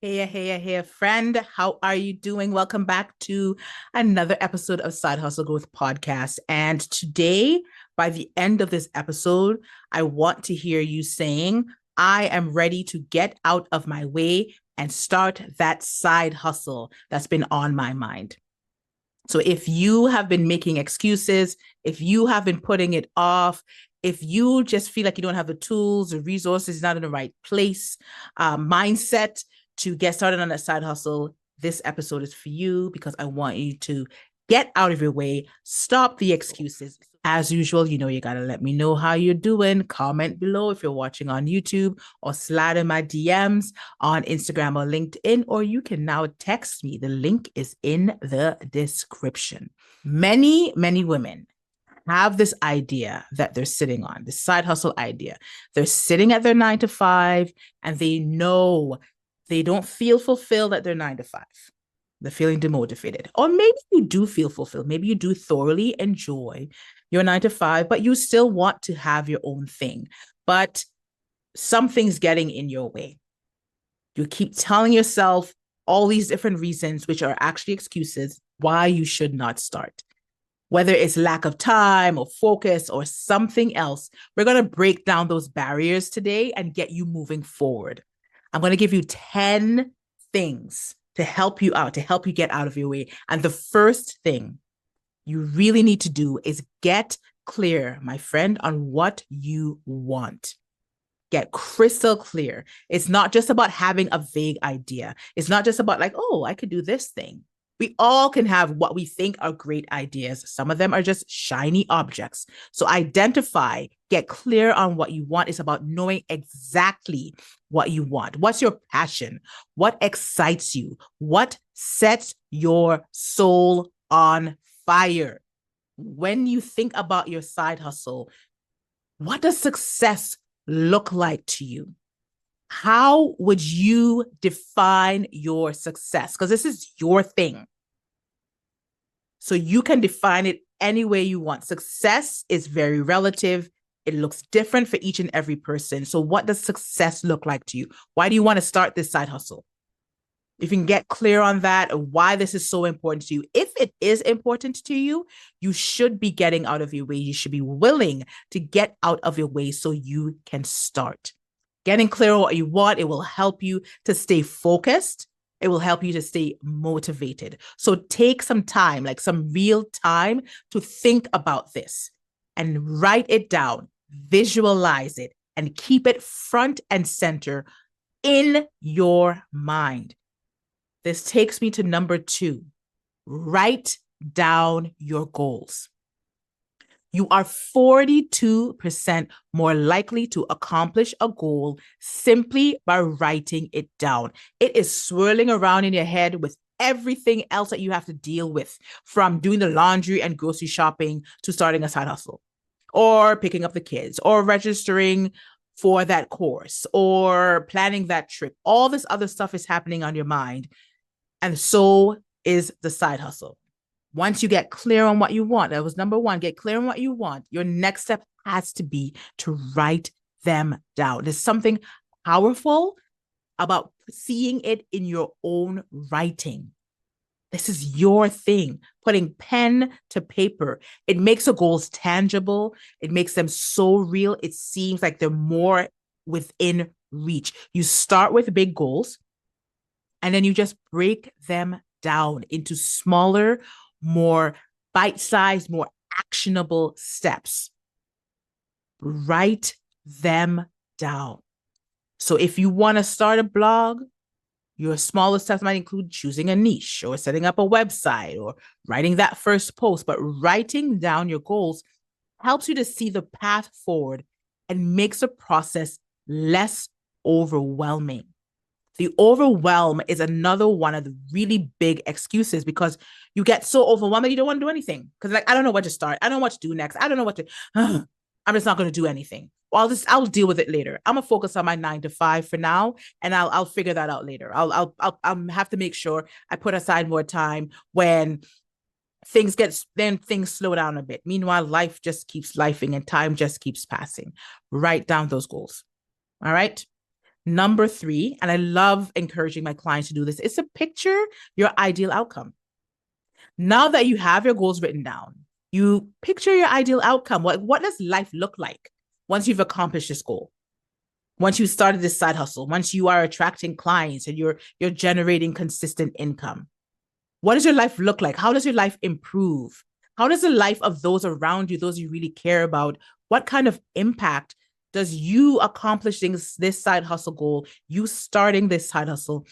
Hey, friend. How are you doing? Welcome back to another episode of Side Hustle Growth Podcast. And today, by the end of this episode, I want to hear you saying, I am ready to get out of my way and start that side hustle that's been on my mind. So if you have been making excuses, if you have been putting it off, if you just feel like you don't have the tools, the resources, not in the right place, mindset to get started on that side hustle, this episode is for you because I want you to get out of your way, stop the excuses. As usual, you got to let me know how you're doing. Comment below if you're watching on YouTube or slide in my DMs on Instagram or LinkedIn, or you can now text me. The link is in the description. Many women have this idea that they're sitting on, this side hustle idea. They're sitting at their 9 to 5 and they know they don't feel fulfilled at their 9 to 5. They're feeling demotivated. Or maybe you do feel fulfilled. Maybe you do thoroughly enjoy your 9 to 5, but you still want to have your own thing. But something's getting in your way. You keep telling yourself all these different reasons, which are actually excuses, why you should not start. Whether it's lack of time or focus or something else, we're going to break down those barriers today and get you moving forward. I'm going to give you 10 things to help you out, to help you get out of your way. And the first thing you really need to do is get clear, my friend, on what you want. Get crystal clear. It's not just about having a vague idea. It's not just about like, oh, I could do this thing. We all can have what we think are great ideas. Some of them are just shiny objects. So identify, get clear on what you want. It's about knowing exactly what you want. What's your passion? What excites you? What sets your soul on fire? When you think about your side hustle, what does success look like to you? How would you define your success? Because this is your thing. So you can define it any way you want. Success is very relative. It looks different for each and every person. So what does success look like to you? Why do you want to start this side hustle? If you can get clear on that, why this is so important to you. If it is important to you, you should be getting out of your way. You should be willing to get out of your way so you can start. Getting clear on what you want, it will help you to stay focused. It will help you to stay motivated. So take some time, like some real time to think about this and write it down, visualize it, and keep it front and center in your mind. This takes me to number 2. Write down your goals. You are 42% more likely to accomplish a goal simply by writing it down. It is swirling around in your head with everything else that you have to deal with, from doing the laundry and grocery shopping to starting a side hustle, or picking up the kids, or registering for that course, or planning that trip. All this other stuff is happening on your mind. And so is the side hustle. Once you get clear on what you want, that was number 1, get clear on what you want. Your next step has to be to write them down. There's something powerful about seeing it in your own writing. This is your thing, putting pen to paper. It makes the goals tangible. It makes them so real. It seems like they're more within reach. You start with big goals, and then you just break them down into smaller, more bite-sized, more actionable steps. Write them down. So if you want to start a blog, your smaller steps might include choosing a niche or setting up a website or writing that first post. But writing down your goals helps you to see the path forward and makes the process less overwhelming. The overwhelm is another one of the really big excuses, because you get so overwhelmed that you don't want to do anything. Because like, I don't know what to start. I don't know what to do next. I don't know what to, I'm just not going to do anything. Well, I'll deal with it later. I'm gonna focus on my 9 to 5 for now, and I'll figure that out later. I'll have to make sure I put aside more time when things slow down a bit. Meanwhile, life just keeps lifing and time just keeps passing. Write down those goals. All right. Number 3, and I love encouraging my clients to do this, is to picture your ideal outcome. Now that you have your goals written down, you picture your ideal outcome. What does life look like once you've accomplished this goal? Once you started this side hustle, once you are attracting clients and you're generating consistent income, what does your life look like? How does your life improve? How does the life of those around you, those you really care about, what kind of impact does you accomplishing this side hustle goal, you starting this side hustle,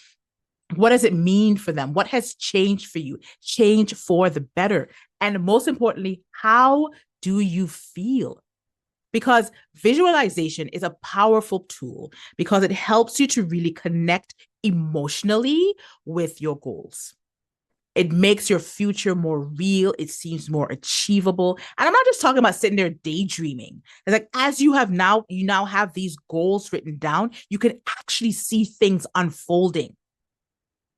what does it mean for them? What has changed for you? Change for the better. And most importantly, how do you feel? Because visualization is a powerful tool because it helps you to really connect emotionally with your goals. It makes your future more real. It seems more achievable. And I'm not just talking about sitting there daydreaming. It's like, as you now have these goals written down, you can actually see things unfolding.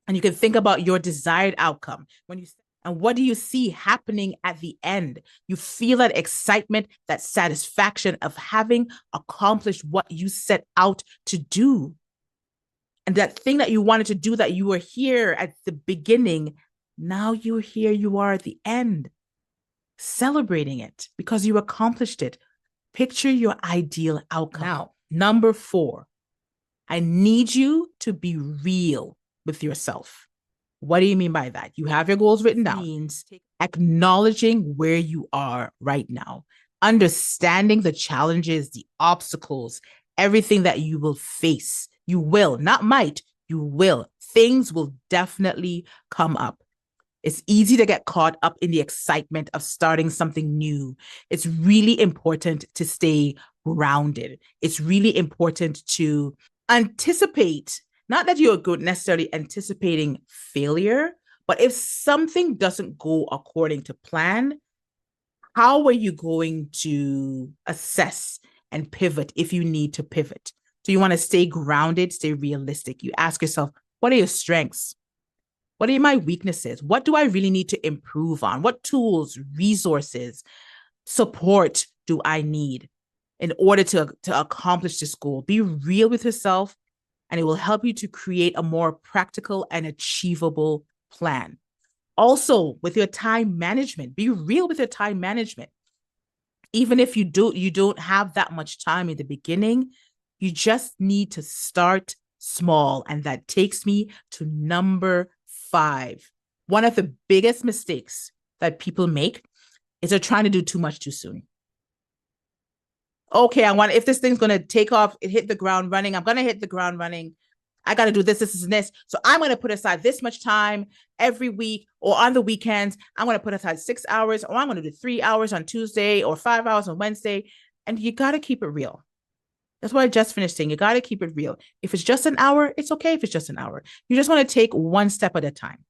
And you can think about your desired outcome. And what do you see happening at the end? You feel that excitement, that satisfaction of having accomplished what you set out to do. And that thing that you wanted to do, that you were here at the beginning, now you're here, you are at the end, celebrating it because you accomplished it. Picture your ideal outcome. Now, number 4, I need you to be real with yourself. What do you mean by that? You have your goals written down. It means acknowledging where you are right now, understanding the challenges, the obstacles, everything that you will face. You will, not might, you will. Things will definitely come up. It's easy to get caught up in the excitement of starting something new. It's really important to stay grounded. It's really important to anticipate, not that you're necessarily anticipating failure, but if something doesn't go according to plan, how are you going to assess and pivot if you need to pivot? So you want to stay grounded, stay realistic. You ask yourself, what are your strengths? What are my weaknesses? What do I really need to improve on? What tools, resources, support do I need in order to accomplish this goal? Be real with yourself, and it will help you to create a more practical and achievable plan. Also, with your time management, be real with your time management. Even if you don't have that much time in the beginning, you just need to start small. And that takes me to number 5. One of the biggest mistakes that people make is they're trying to do too much too soon. Okay, if this thing's going to take off, hit the ground running, I'm going to hit the ground running. I got to do this, and this. So I'm going to put aside this much time every week or on the weekends. I'm going to put aside 6 hours, or I'm going to do 3 hours on Tuesday or 5 hours on Wednesday. And you got to keep it real. That's what I just finished saying. You got to keep it real. If it's just an hour, it's okay if it's just an hour. You just want to take one step at a time.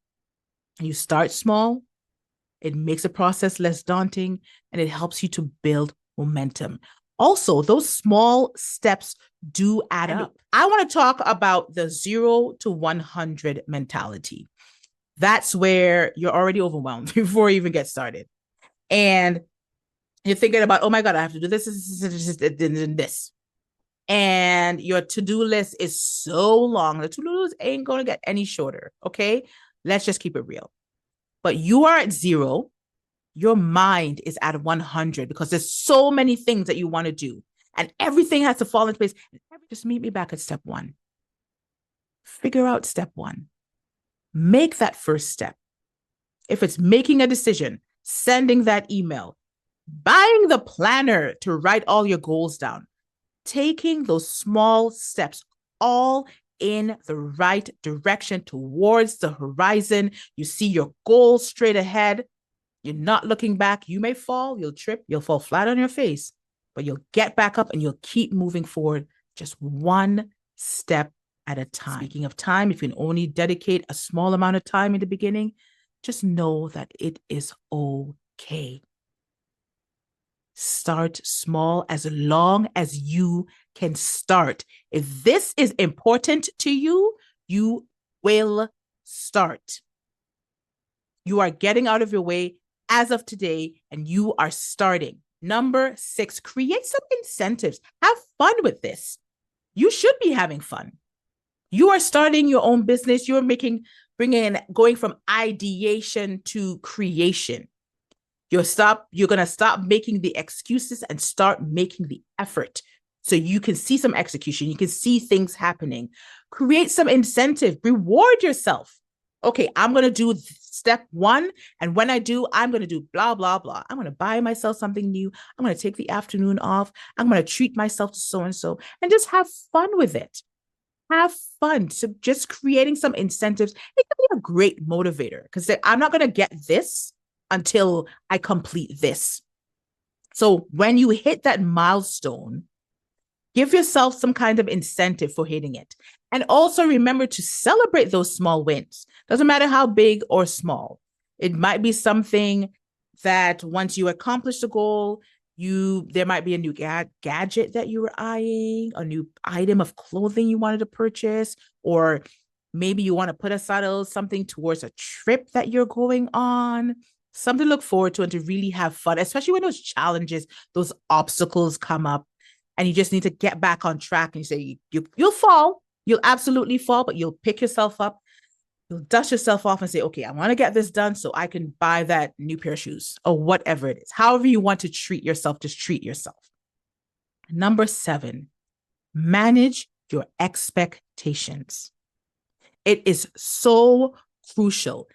You start small. It makes the process less daunting, and it helps you to build momentum. Also, those small steps do add up. I want to talk about the 0 to 100 mentality. That's where you're already overwhelmed before you even get started. And you're thinking about, oh my God, I have to do this, this. And your to-do list is so long. The to-do list ain't going to get any shorter, okay? Let's just keep it real. But you are at 0. Your mind is at 100 because there's so many things that you want to do. And everything has to fall into place. Just meet me back at step 1. Figure out step 1. Make that first step. If it's making a decision, sending that email, buying the planner to write all your goals down, taking those small steps, all in the right direction towards the horizon. You see your goals straight ahead. You're not looking back. You may fall, you'll trip, you'll fall flat on your face, but you'll get back up and you'll keep moving forward, just one step at a time. Speaking of time, if you can only dedicate a small amount of time in the beginning, just know that it is okay. Start small as long as you can start. If this is important to you, you will start. You are getting out of your way as of today, and you are starting. Number 6, create some incentives. Have fun with this. You should be having fun. You are starting your own business. You're going from ideation to creation. You're going to stop making the excuses and start making the effort. So you can see some execution. You can see things happening. Create some incentive. Reward yourself. Okay, I'm going to do step 1. And when I do, I'm going to do blah, blah, blah. I'm going to buy myself something new. I'm going to take the afternoon off. I'm going to treat myself to so and just have fun with it. Have fun. So just creating some incentives, it can be a great motivator because I'm not going to get this until I complete this. So when you hit that milestone, give yourself some kind of incentive for hitting it. And also remember to celebrate those small wins. Doesn't matter how big or small. It might be something that once you accomplish the goal, there might be a new gadget that you were eyeing, a new item of clothing you wanted to purchase, or maybe you want to put aside a little something towards a trip that you're going on. Something to look forward to and to really have fun, especially when those challenges, those obstacles come up and you just need to get back on track and you say, you'll fall. You'll absolutely fall, but you'll pick yourself up. You'll dust yourself off and say, okay, I want to get this done so I can buy that new pair of shoes or whatever it is. However you want to treat yourself, just treat yourself. Number 7, manage your expectations. It is so crucial.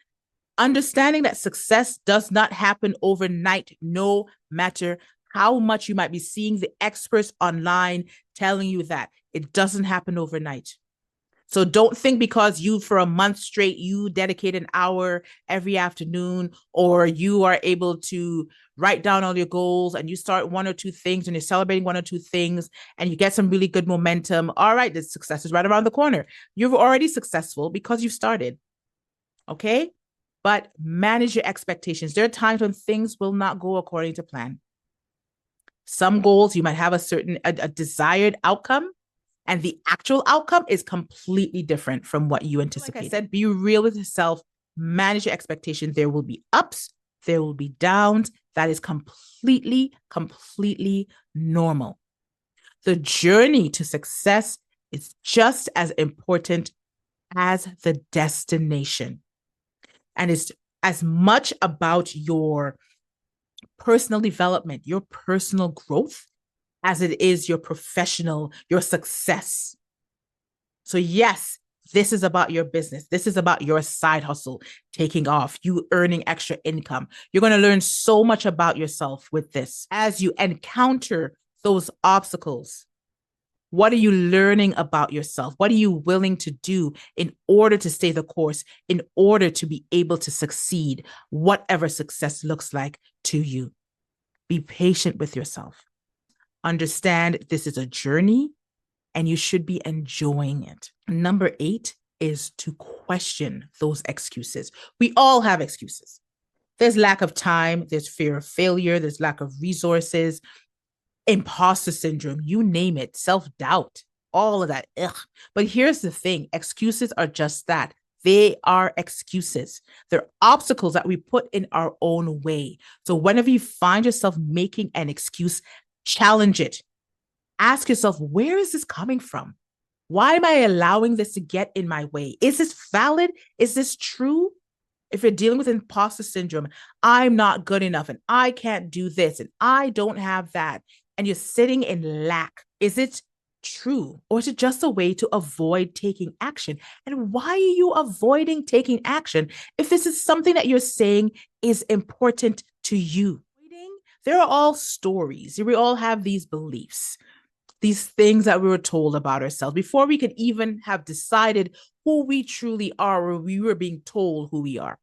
Understanding that success does not happen overnight, no matter how much you might be seeing the experts online telling you that. It doesn't happen overnight. So don't think because for a month straight, you dedicate an hour every afternoon, or you are able to write down all your goals and you start 1 or 2 things and you're celebrating 1 or 2 things and you get some really good momentum. All right, the success is right around the corner. You're already successful because you started. Okay? But manage your expectations. There are times when things will not go according to plan. Some goals, you might have a desired outcome, and the actual outcome is completely different from what you anticipated. Like I said, be real with yourself, manage your expectations. There will be ups, there will be downs. That is completely, completely normal. The journey to success is just as important as the destination. And it's as much about your personal development, your personal growth, as it is your success. So yes, this is about your business. This is about your side hustle taking off, you earning extra income. You're going to learn so much about yourself with this. As you encounter those obstacles, what are you learning about yourself? What are you willing to do in order to stay the course, in order to be able to succeed, whatever success looks like to you? Be patient with yourself. Understand this is a journey and you should be enjoying it. Number 8 is to question those excuses. We all have excuses. There's lack of time, there's fear of failure, there's lack of resources, imposter syndrome, you name it, self-doubt, all of that. Ugh. But here's the thing, excuses are just that. They are excuses. They're obstacles that we put in our own way. So whenever you find yourself making an excuse, challenge it. Ask yourself, where is this coming from? Why am I allowing this to get in my way? Is this valid? Is this true? If you're dealing with imposter syndrome, I'm not good enough and I can't do this and I don't have that, and you're sitting in lack, is it true? Or is it just a way to avoid taking action? And why are you avoiding taking action if this is something that you're saying is important to you? There are all stories. We all have these beliefs, these things that we were told about ourselves before we could even have decided who we truly are, or we were being told who we are.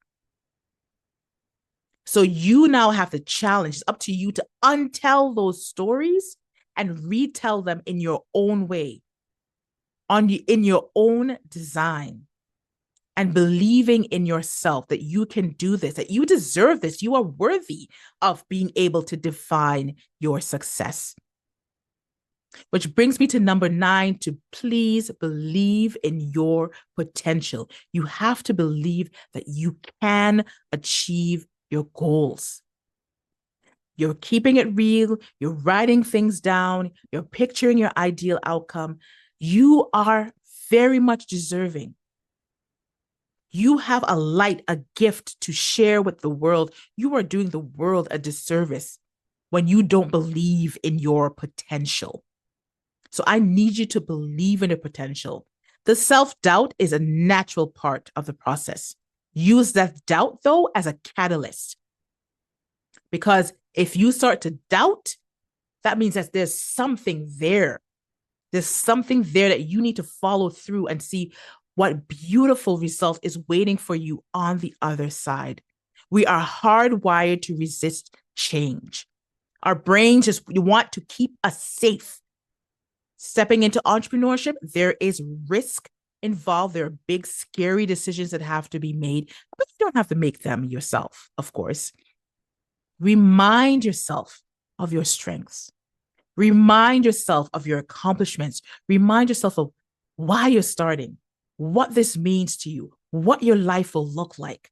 So you now have the challenge. It's up to you to untell those stories and retell them in your own way, in your own design, and believing in yourself that you can do this, that you deserve this. You are worthy of being able to define your success. Which brings me to number 9, to please believe in your potential. You have to believe that you can achieve your goals. You're keeping it real. You're writing things down. You're picturing your ideal outcome. You are very much deserving. You have a light, a gift to share with the world. You are doing the world a disservice when you don't believe in your potential. So I need you to believe in your potential. The self-doubt is a natural part of the process. Use that doubt, though, as a catalyst. Because if you start to doubt, that means that there's something there. There's something there that you need to follow through and see what beautiful result is waiting for you on the other side. We are hardwired to resist change. Our brains just want to keep us safe. Stepping into entrepreneurship, there is risk involved. There are big, scary decisions that have to be made, but you don't have to make them yourself, of course. Remind yourself of your strengths. Remind yourself of your accomplishments. Remind yourself of why you're starting, what this means to you, what your life will look like.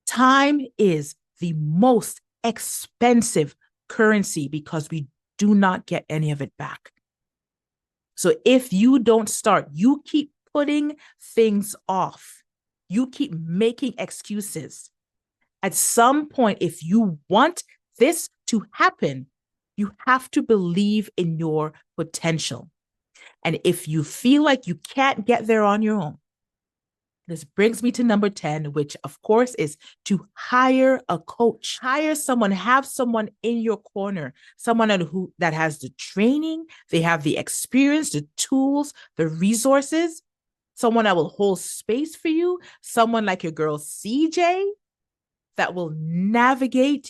Time is the most expensive currency because we do not get any of it back. So if you don't start, you keep putting things off. You keep making excuses. At some point, if you want this to happen, you have to believe in your potential. And if you feel like you can't get there on your own, this brings me to number 10, which of course is to hire a coach. Hire someone, have someone in your corner, someone that has the training, they have the experience, the tools, the resources, someone that will hold space for you, someone like your girl CJ that will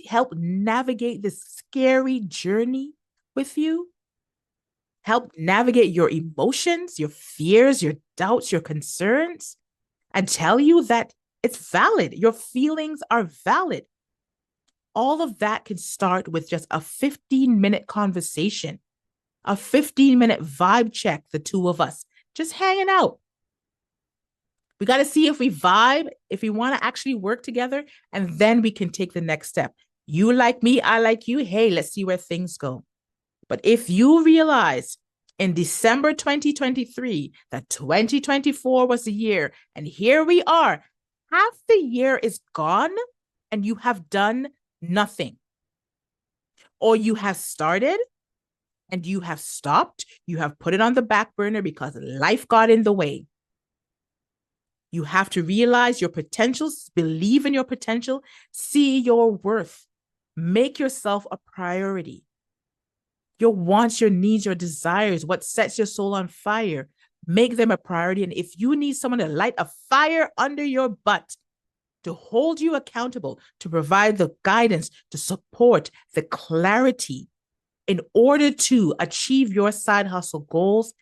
help navigate this scary journey with you, help navigate your emotions, your fears, your doubts, your concerns, and tell you that it's valid. Your feelings are valid. All of that can start with just a 15-minute conversation, a 15-minute vibe check, the two of us, just hanging out. We got to see if we vibe, if we want to actually work together, and then we can take the next step. You like me, I like you. Hey, let's see where things go. But if you realize in December 2023 that 2024 was the year, and here we are, half the year is gone and you have done nothing. Or you have started and you have stopped, you have put it on the back burner because life got in the way. You have to realize your potentials, believe in your potential, see your worth, make yourself a priority. Your wants, your needs, your desires, what sets your soul on fire, make them a priority. And if you need someone to light a fire under your butt, to hold you accountable, to provide the guidance, to support the clarity in order to achieve your side hustle goals,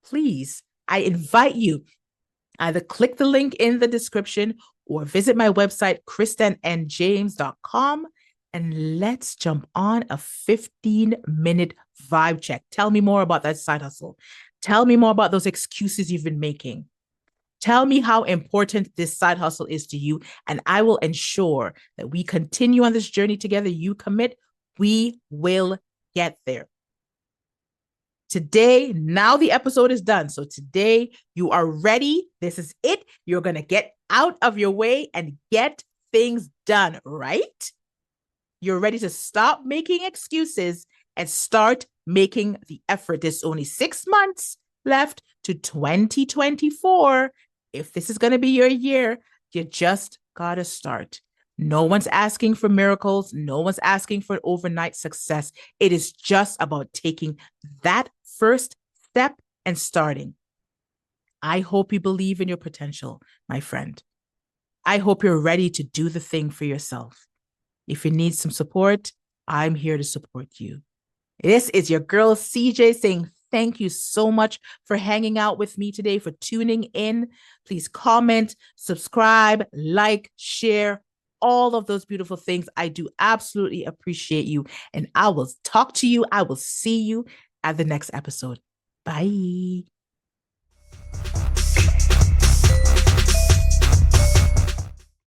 please, I invite you either click the link in the description or visit my website, kristenandjames.com, and let's jump on a 15-minute vibe check. Tell me more about that side hustle. Tell me more about those excuses you've been making. Tell me how important this side hustle is to you, and I will ensure that we continue on this journey together. You commit, we will get there. Today, now the episode is done. So today you are ready. This is it. You're going to get out of your way and get things done, right? You're ready to stop making excuses and start making the effort. There's only 6 months left to 2024. If this is going to be your year, you just got to start. No one's asking for miracles. No one's asking for overnight success. It is just about taking that first step and starting. I hope you believe in your potential, my friend. I hope you're ready to do the thing for yourself. If you need some support, I'm here to support you. This is your girl CJ saying thank you so much for hanging out with me today, for tuning in. Please comment, subscribe, like, share, all of those beautiful things. I do absolutely appreciate you. And I will talk to you. I will see you at the next episode. Bye.